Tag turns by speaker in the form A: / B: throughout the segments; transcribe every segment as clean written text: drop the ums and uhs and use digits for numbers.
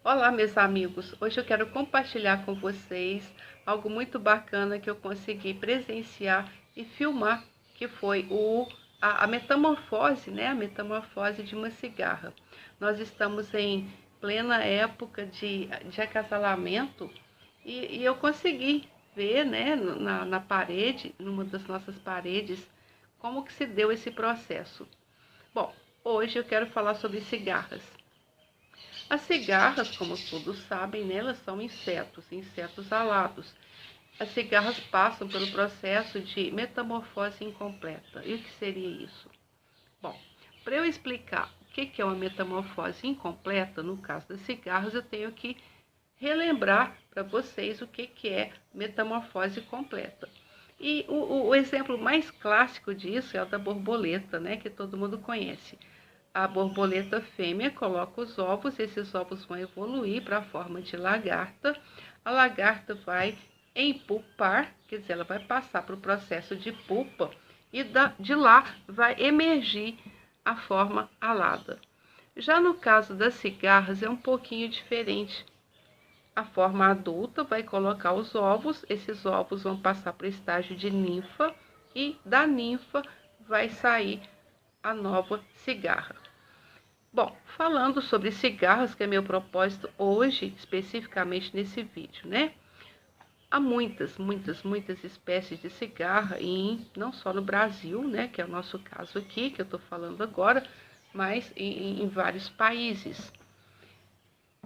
A: Olá, meus amigos. Hoje eu quero compartilhar com vocês algo muito bacana que eu consegui presenciar e filmar, que foi a metamorfose, né? A metamorfose de uma cigarra. Nós estamos em plena época de acasalamento e eu consegui ver, né, na parede, numa das nossas paredes, como que se deu esse processo. Bom, hoje eu quero falar sobre cigarras. As cigarras, como todos sabem, né, elas são insetos alados. As cigarras passam pelo processo de metamorfose incompleta. E o que seria isso? Bom, para eu explicar o que é uma metamorfose incompleta, no caso das cigarras, eu tenho que relembrar para vocês o que é metamorfose completa. E o exemplo mais clássico disso é o da borboleta, né, que todo mundo conhece. A borboleta fêmea coloca os ovos, esses ovos vão evoluir para a forma de lagarta. A lagarta vai empupar, quer dizer, ela vai passar para o processo de pupa e de lá vai emergir a forma alada. Já no caso das cigarras é um pouquinho diferente. A forma adulta vai colocar os ovos, esses ovos vão passar para o estágio de ninfa e da ninfa vai sair a nova cigarra. Bom, falando sobre cigarros, que é meu propósito hoje, especificamente nesse vídeo, né? Há muitas espécies de cigarra, e não só no Brasil, né? Que é o nosso caso aqui, que eu estou falando agora, mas em vários países.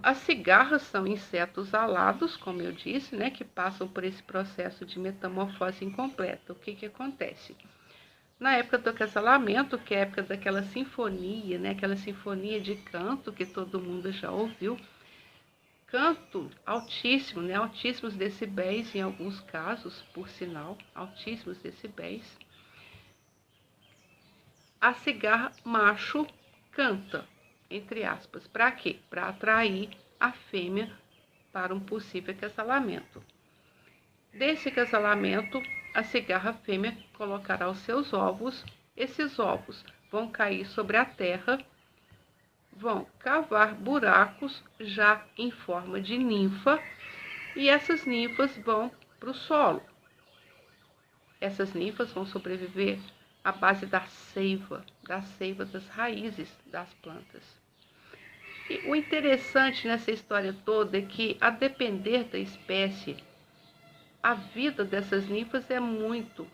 A: As cigarras são insetos alados, como eu disse, né? Que passam por esse processo de metamorfose incompleta. O que acontece? Na época do acasalamento, que é a época daquela sinfonia, né? Aquela sinfonia de canto que todo mundo já ouviu. Canto altíssimo, né? Altíssimos decibéis em alguns casos, por sinal, altíssimos decibéis. A cigarra macho canta, entre aspas. Para quê? Para atrair a fêmea para um possível acasalamento. Desse acasalamento, a cigarra fêmea colocará os seus ovos. Esses ovos vão cair sobre a terra, vão cavar buracos já em forma de ninfa, e essas ninfas vão para o solo. Essas ninfas vão sobreviver à base da seiva das raízes das plantas. E o interessante nessa história toda é que, a depender da espécie, a vida dessas ninfas é muito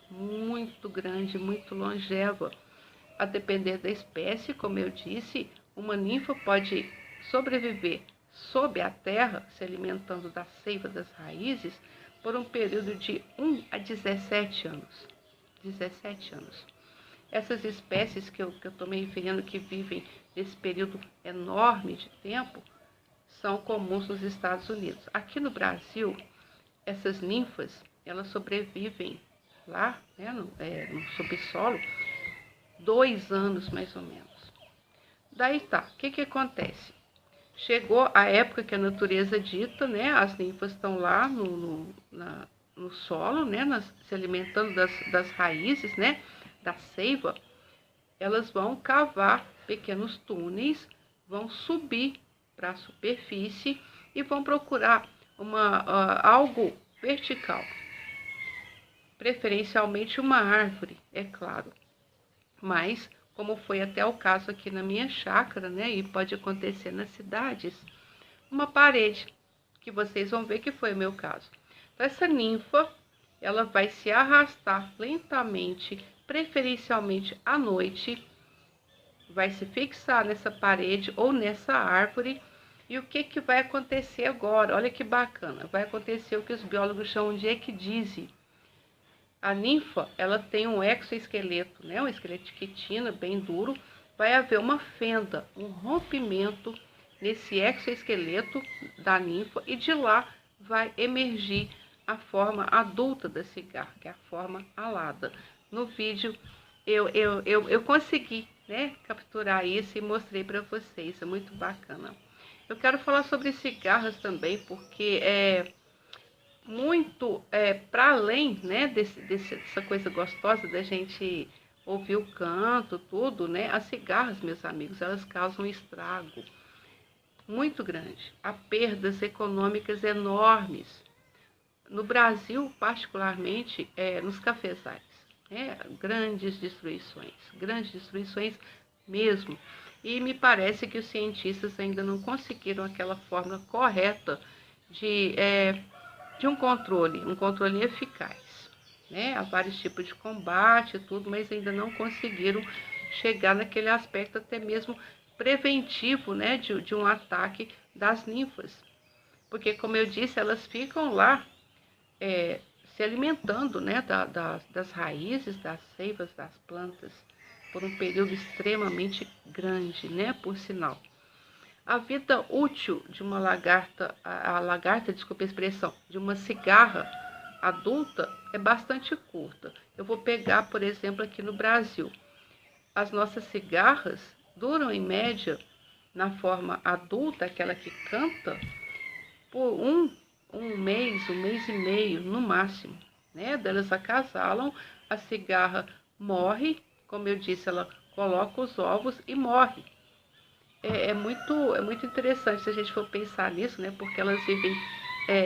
A: grande, muito longeva. A depender da espécie, como eu disse, uma ninfa pode sobreviver sob a terra, se alimentando da seiva das raízes, por um período de 1 a 17 anos. 17 anos. Essas espécies que eu estou me referindo, que vivem nesse período enorme de tempo, são comuns nos Estados Unidos. Aqui no Brasil, essas ninfas, elas sobrevivem lá, né, no subsolo, 2 anos mais ou menos. Daí tá, o que acontece? Chegou a época que a natureza dita, né? As ninfas estão lá no solo, né? Se alimentando das raízes, né? Da seiva. Elas vão cavar pequenos túneis, vão subir para a superfície e vão procurar algo vertical. Preferencialmente uma árvore, é claro. Mas, como foi até o caso aqui na minha chácara, né? E pode acontecer nas cidades, uma parede, que vocês vão ver que foi o meu caso. Então, essa ninfa, ela vai se arrastar lentamente, preferencialmente à noite, vai se fixar nessa parede ou nessa árvore. E o que vai acontecer agora? Olha que bacana, vai acontecer o que os biólogos chamam de ecdise. A ninfa, ela tem um exoesqueleto, né? Um esqueleto de quitina bem duro. Vai haver uma fenda, um rompimento nesse exoesqueleto da ninfa, e de lá vai emergir a adulta da cigarra, que é a forma alada. No vídeo eu consegui, né, capturar isso e mostrei para vocês, é muito bacana. Eu quero falar sobre cigarras também, porque muito para além, né, dessa coisa gostosa da gente ouvir o canto, tudo, né? As cigarras, meus amigos, elas causam estrago. muito grande. Há perdas econômicas enormes. No Brasil, particularmente, nos cafezais. Grandes destruições mesmo. E me parece que os cientistas ainda não conseguiram aquela fórmula correta de um controle eficaz. Há vários tipos de combate e tudo, mas ainda não conseguiram chegar naquele aspecto até mesmo preventivo, de um ataque das ninfas. Porque, como eu disse, elas ficam lá se alimentando, das raízes, das seivas das plantas, por um período extremamente grande, por sinal. A vida útil de uma lagarta, desculpa a expressão, de uma cigarra adulta é bastante curta. Eu vou pegar, por exemplo, aqui no Brasil. As nossas cigarras duram, em média, na forma adulta, aquela que canta, por um mês e meio, no máximo. Elas acasalam, a cigarra morre, como eu disse, ela coloca os ovos e morre. É muito interessante se a gente for pensar nisso, porque elas vivem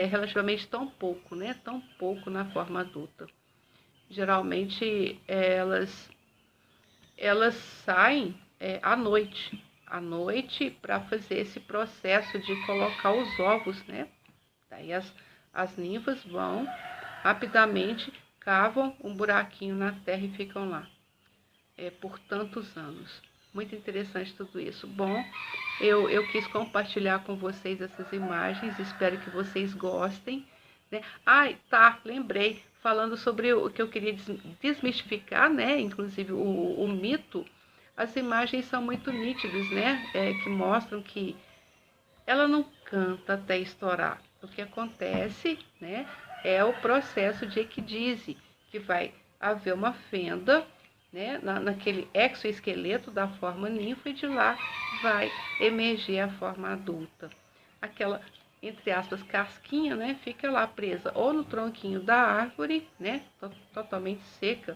A: relativamente tão pouco na forma adulta. Geralmente elas saem à noite para fazer esse processo de colocar os ovos, Daí as ninfas vão rapidamente, cavam um buraquinho na terra e ficam lá por tantos anos. Muito interessante tudo isso. Bom, eu quis compartilhar com vocês essas imagens, espero que vocês gostem. Lembrei, falando sobre o que eu queria desmistificar, inclusive o mito, as imagens são muito nítidas, que mostram que ela não canta até estourar. O que acontece, é o processo de ecdise, que vai haver uma fenda, naquele exoesqueleto da forma ninfa, e de lá vai emergir a forma adulta. Aquela, entre aspas, casquinha, fica lá presa ou no tronquinho da árvore, totalmente seca,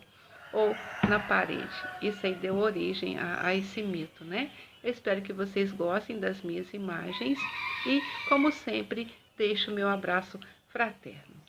A: ou na parede. Isso aí deu origem a esse mito, Eu espero que vocês gostem das minhas imagens e, como sempre, deixo o meu abraço fraterno.